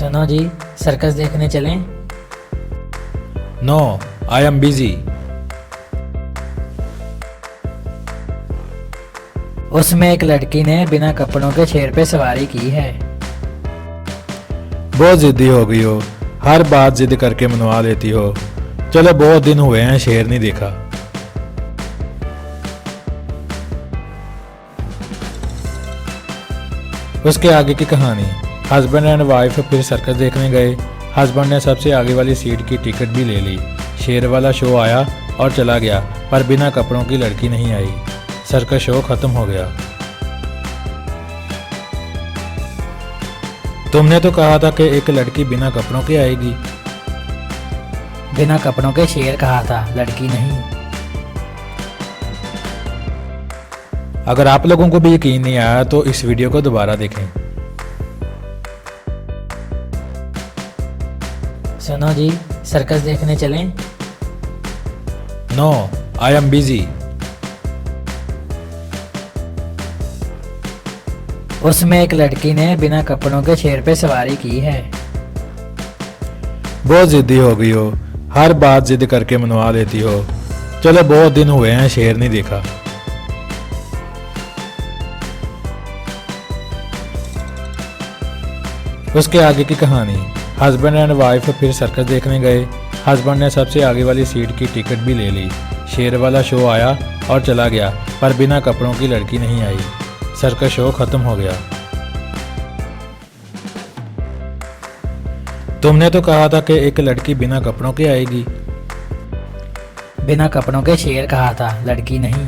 सुनो जी, सर्कस देखने चलें? No, I am busy. उसमें एक लड़की ने बिना कपड़ों के शेर पे सवारी की है। बहुत जिद्दी हो गई हो, हर बात जिद करके मनवा लेती हो। चलो बहुत दिन हुए हैं शेर नहीं देखा। उसके आगे की कहानी। हस्बैंड एंड वाइफ फिर सर्कस देखने गए। हस्बैंड ने सबसे आगे वाली सीट की टिकट भी ले ली। शेर वाला शो आया और चला गया, पर बिना कपड़ों की लड़की नहीं आई। सर्कस शो खत्म हो गया। तुमने तो कहा था कि एक लड़की बिना कपड़ों के आएगी। बिना कपड़ों के शेर कहा था, लड़की नहीं। अगर आप लोगों को भी यकीन नहीं आया तो इस वीडियो को दोबारा देखें। सुनो जी, सर्कस देखने चलें? No, I am busy. उसमें एक लड़की ने बिना कपड़ों के शेर पे सवारी की है। बहुत जिद्दी हो गई हो, हर बात जिद करके मनवा लेती हो। चलो बहुत दिन हुए हैं शेर नहीं देखा। उसके आगे की कहानी। हस्बैंड एंड वाइफ फिर सर्कस देखने गए। हस्बैंड ने सबसे आगे वाली सीट की टिकट भी ले ली। शेर वाला शो आया और चला गया, पर बिना कपड़ों की लड़की नहीं आई। सर्कस शो खत्म हो गया। तुमने तो कहा था कि एक लड़की बिना कपड़ों के आएगी। बिना कपड़ों के शेर कहा था, लड़की नहीं।